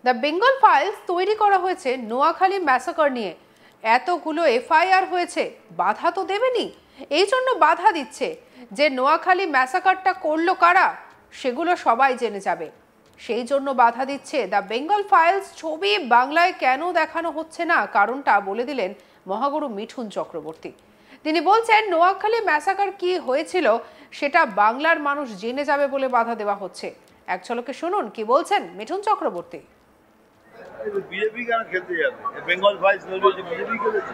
The Bengal files তৈরি করা হয়েছে নোয়াখালী ম্যাসাকার নিয়ে। এতগুলো এফআইআর হয়েছে, বাধা তো দেবেনি। এই জন্য বাধা দিচ্ছে যে নোয়াখালী ম্যাসাকারটা করলো কারা সেগুলো সবাই জেনে যাবে, সেই জন্য বাধা দিচ্ছে। দ্য বেঙ্গল ফাইলস ছবি বাংলায় কেন দেখানো হচ্ছে না কারণটা বলে দিলেন মহাগুরু মিঠুন চক্রবর্তী। তিনি বলছেন নোয়াখালী ম্যাসাকার কি হয়েছিল সেটা বাংলার মানুষ জেনে যাবে বলে বাধা দেওয়া হচ্ছে। এক ঝলকে শুনুন কি বলছেন মিঠুন চক্রবর্তী। বিজেপি কেন খেলতে যাবে? বেঙ্গল ফাইলস বিজেপি খেলেছে।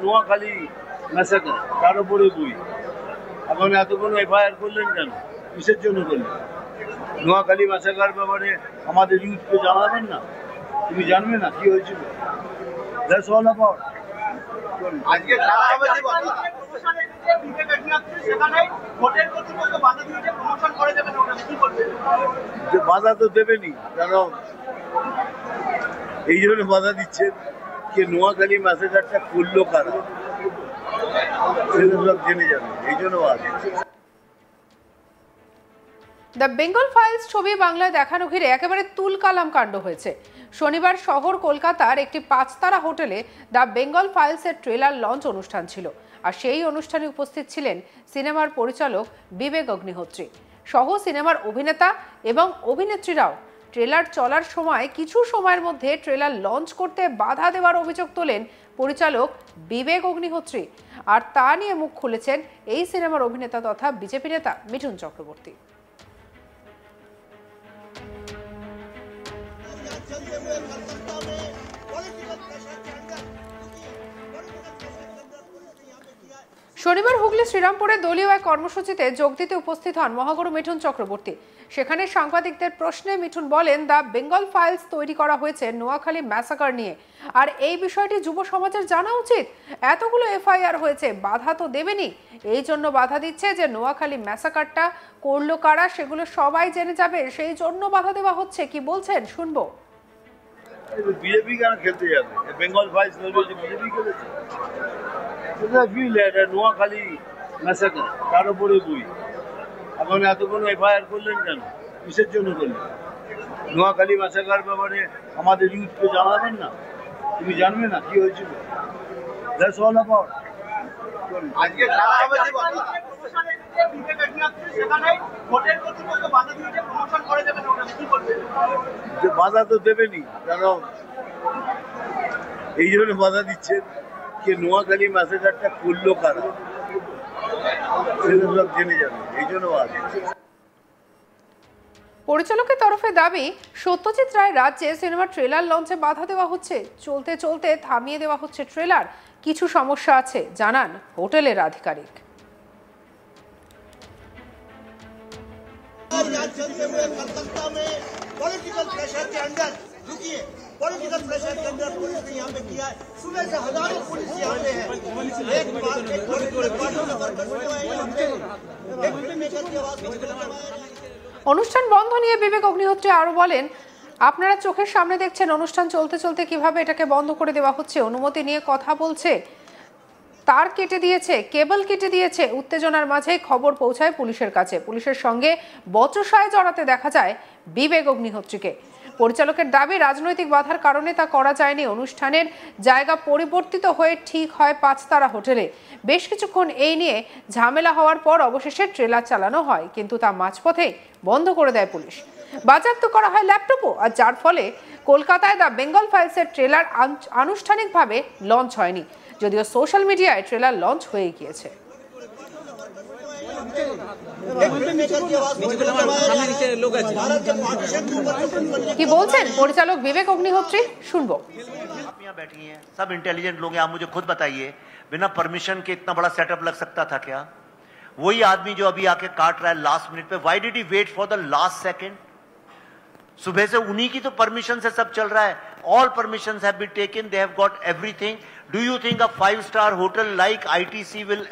নোয়াখালী ম্যাসাকার তার উপরে বই। এখন এতক্ষণ এফআইআর করলেন কেন? কিসের জন্য করলেন? নোয়াখালী ম্যাসাকার ব্যাপারে আমাদের ইউথকে জানাবেন না? তুমি জানবে না কি হয়েছিল? That's all about. আজকে বাধা তো দেবেনি, কারণ এই জন্য বাধা দিচ্ছেন যে নোয়াখালী ম্যাসাকারটা করলো কারা সেটা সব জেনে যাবে, এই জন্য বাধা। দ্য বেঙ্গল ফাইলস ছবি বাংলায় দেখানো ঘিরে একেবারে তুলকালাম কাণ্ড হয়েছে। শনিবার শহর কলকাতার একটি 5 তারা হোটেলে দ্য বেঙ্গল ফাইলসের ট্রেলার লঞ্চ অনুষ্ঠান ছিল, আর সেই অনুষ্ঠানে উপস্থিত ছিলেন সিনেমার পরিচালক বিবেক অগ্নিহোত্রী সহ সিনেমার অভিনেতা এবং অভিনেত্রীরাও। ট্রেলার চলার সময় কিছু সময়ের মধ্যে ট্রেলার লঞ্চ করতে বাধা দেওয়ার অভিযোগ তোলেন পরিচালক বিবেক অগ্নিহোত্রী, আর তা নিয়ে মুখ খুলেছেন এই সিনেমার অভিনেতা তথা বিজেপি নেতা মিঠুন চক্রবর্তী। শনিবার হুগলি শ্রীরামপুরে দলীয় এক কর্মসূচিতে যোগ দিতে উপস্থিত হন মহাগুরু মিঠুন চক্রবর্তী। সেখানে সাংবাদিকদের প্রশ্নে মিঠুন বলেন দ্য বেঙ্গল ফাইলস তৈরি করা হয়েছে নোয়াখালী ম্যাসাকার নিয়ে, আর এই বিষয়টি যুব সমাজের জানা উচিত। এতগুলো এফআইআর হয়েছে, বাধা তো দেবেনি। এই জন্য বাধা দিচ্ছে যে নোয়াখালী ম্যাসাকারটা করলো কারা সেগুলো সবাই জেনে যাবে, সেই জন্য বাধা দেওয়া হচ্ছে। কি বলছেন শুনবো। বিজেপি কেন খেলতে যাবে? বেঙ্গল ফাইলস বিজেপি খেলেছে। নোয়াখালী ম্যাসাকার তার উপরে বই। এখন এতক্ষণ এফআইআর করলেন কেন? কিসের জন্য করলেন? নোয়াখালী ম্যাসাকার ব্যাপারে আমাদের ইউথকে জানাবেন না? তুমি জানবে না কি হয়েছিল? That's all about. আজকে বাধা তো দেবেনি, কারণ এই জন্য বাধা দিচ্ছেন যে নোয়াখালী ম্যাসাকারটা করলো কারা সেটা সব জেনে যাবে, এই জন্য বাধা। পরিচালকের তরফে দাবি সত্যজিৎ রায় রাজ্যে সিনেমার ট্রেলার লঞ্চে বাধা দেওয়া হচ্ছে। চলতে চলতে থামিয়ে দেওয়া হচ্ছে ট্রেলার। কিছু সমস্যা আছে জানান হোটেলের আধিকারিক। पॉलिटिकल प्रेशर के अंदर पुलिस ने यहाँ पे किया है। सुबह से हजारों पुलिस यहाँ पे है। एक बार অনুষ্ঠান বন্ধ নিয়ে বিবেক অগ্নিহোত্রী আরো বলেন, আপনারা চোখের সামনে দেখছেন অনুষ্ঠান চলতে চলতে কিভাবে এটাকে বন্ধ করে দেওয়া হচ্ছে। অনুমতি নিয়ে কথা বলছে, তার কেটে দিয়েছে, কেবল কেটে দিয়েছে। উত্তেজনার মাঝে খবর পৌঁছায় পুলিশের কাছে। পুলিশের সঙ্গে বচসায় জড়াতে দেখা যায় বিবেক অগ্নিহোত্রীকে। পরিচালকের দাবি রাজনৈতিক বাধার কারণে তা করা যায়নি। অনুষ্ঠানের জায়গা পরিবর্তিত হয়ে ঠিক হয় 5 তারা হোটেলে। বেশ কিছুক্ষণ এই নিয়ে ঝামেলা হওয়ার পর অবশেষে ট্রেলার চালানো হয়, কিন্তু তা মাঝপথে বন্ধ করে দেয় পুলিশ। বাজেয়াপ্ত করা হয় ল্যাপটপও, আর যার ফলে কলকাতায় দ্য বেঙ্গল ফাইলসের ট্রেলার আনুষ্ঠানিকভাবে লঞ্চ হয়নি, যদিও সোশ্যাল মিডিয়ায় ট্রেলার লঞ্চ হয়ে গিয়েছে। কি বলছেন পরিচালক বিবেক অগ্নিহোত্রী শুনবো। आप यहाँ बैठी हैं, सब इंटेलिजेंट लोग हैं, आप मुझे खुद बताइए बिना परमिशन के इतना बड़ा सेटअप लग सकता था क्या? वही आदमी जो अभी आके काट रहा है लास्ट मिनट पे, why did he wait for the last second? सुबह से उन्हीं की तो परमिशन से सब चल रहा है। All permissions have been taken, they have got everything. Do you think a 5-star hotel like ITC will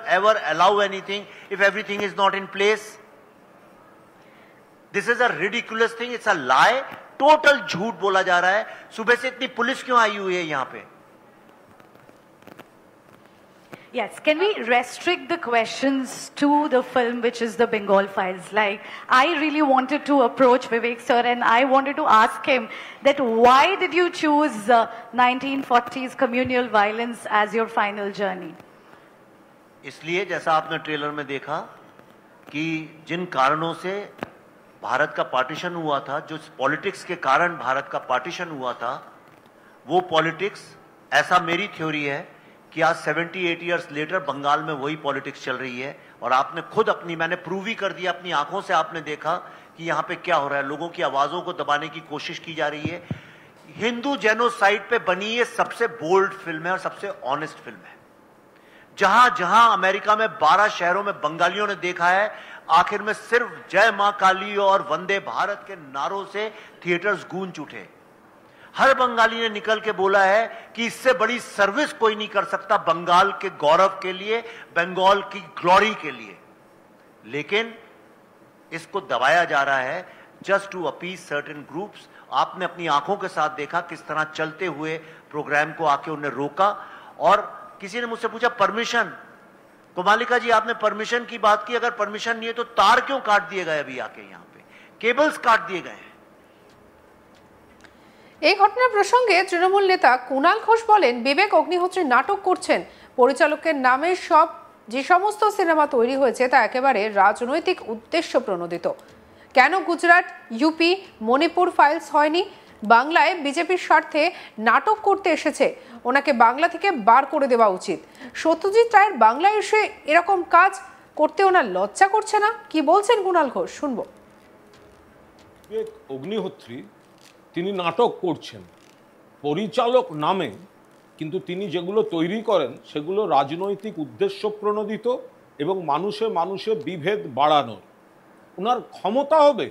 ever allow anything if everything is not in place? This is a ridiculous thing. It's a lie. Total झूठ बोला जा रहा है। सुबह से इतनी police क्यों आई हुई है यहाँ पे? Yes, can we restrict the questions to the film, which is the Bengal Files? Like, I really wanted to approach Vivek sir and I wanted to ask him that why did you choose 1940s communal violence as your final journey? इसलिए जैसा आपने trailer में देखा कि जिन कारणों से भारत का partition हुआ था, जो पॉलिटिक्स के कारण भारत का पार्टीशन हुआ था, वो पॉलिटिक्स, ऐसा मेरी थ्योरी है कि आज 78 इयर्स लेटर बंगाल में वही पॉलिटिक्स चल रही है। और आपने खुद मैंने प्रूव ही कर दिया, अपनी आंखों से आपने देखा कि यहां पे क्या हो रहा है। लोगों की आवाजों को दबाने की कोशिश की जा रही है। हिंदू जेनोसाइड पे बनी ये सबसे बोल्ड फिल्म है और सबसे ऑनेस्ट फिल्म है। जहां जहां अमेरिका में 12 शहरों में बंगालियों ने देखा है, आखिर में सिर्फ जय मां काली और वंदे भारत के नारों से थिएटर्स गूंज उठे। हर बंगाली ने निकल के बोला है कि इससे बड़ी सर्विस कोई नहीं कर सकता बंगाल के गौरव के लिए, बंगाल की ग्लोरी के लिए। लेकिन इसको दबाया जा रहा है just to appease certain groups. आपने अपनी आंखों के साथ देखा किस तरह चलते हुए प्रोग्राम को आके उन्हें रोका। और किसी ने मुझसे पूछा परमिशन, कोमालिका जी आपने परमिशन की बात की, अगर परमिशन नहीं है तो तार क्यों काट दिए गए? अभी आके यहां पे केबल्स काट दिए गए हैं। এই ঘটনা প্রসঙ্গে তৃণমূল নেতা কুণাল ঘোষ বলেন, বিবেক অগ্নিহোত্রী নাটক করছেন। পরিচালকের নামে যে সমস্ত সিনেমা তৈরি হয়েছে তা একেবারে রাজনৈতিক উদ্দেশ্য প্রণোদিত। কেন গুজরাট, ইউপি, মণিপুর ফাইলস হয়নি? বাংলায় বিজেপির স্বার্থে নাটক করতে এসেছে, ওনাকে বাংলা থেকে বার করে দেওয়া উচিত। সত্যজিৎ রায়ের বাংলায় এসে এরকম কাজ করতে ওনার লজ্জা করছে না? কি বলছেন কুণাল ঘোষ, শুনবো। বিবেক অগ্নিহোত্রী তিনি নাটক করছেন পরিচালক নামে, কিন্তু তিনি যেগুলো তৈরি করেন সেগুলো রাজনৈতিক উদ্দেশ্য প্রণোদিত এবং মানুষে মানুষে বিভেদ বাড়ানোর। ওনার ক্ষমতা হবে।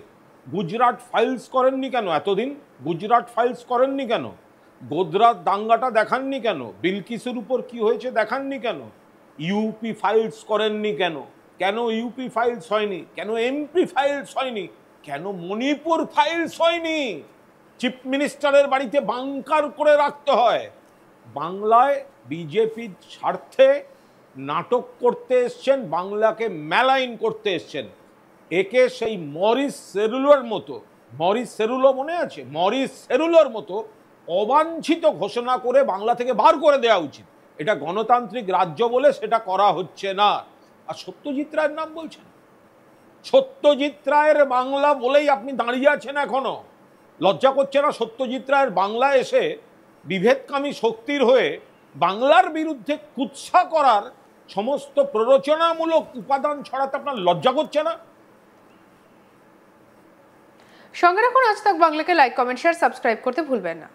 গুজরাট ফাইলস করেননি কেন এতদিন? গুজরাট ফাইলস করেননি কেন? গোদরাত দাঙ্গাটা দেখাননি কেন? বিলকিসের উপর কি হয়েছে দেখাননি কেন? ইউপি ফাইলস করেননি কেন? কেন ইউপি ফাইলস হয়নি? কেন এমপি ফাইলস হয়নি? কেন মণিপুর ফাইলস হয়নি? চিফ মিনিস্টারের বাড়িতে বাংকার করে রাখতে হয়। বাংলায় বিজেপির স্বার্থে নাটক করতে এসছেন, বাংলাকে মেলাইন করতে এসছেন। একে সেই মরিস সেরুলোর মতো, মরিস সেরুলো মনে আছে? মরিস সেরুলোর মতো অবাঞ্ছিত ঘোষণা করে বাংলা থেকে বার করে দেওয়া উচিত। এটা গণতান্ত্রিক রাজ্য বলে সেটা করা হচ্ছে না। আর সত্যজিৎ রায়ের নাম বলছেন। সত্যজিৎ রায়ের বাংলা বলেই আপনি দাঁড়িয়ে আছেন এখনো? লজ্জা করছে না সত্যজিৎ রায়ের বাংলা এসে বিভেদকামী শক্তির হয়ে বাংলার বিরুদ্ধে কুৎসা করার সমস্ত প্ররোচনামূলক উপাদান ছড়াতে আপনার লজ্জা করছে না? সঙ্গে রাখুন আজ তাক বাংলাকে, লাইক, কমেন্ট, শেয়ার, সাবস্ক্রাইব করতে ভুলবেন না।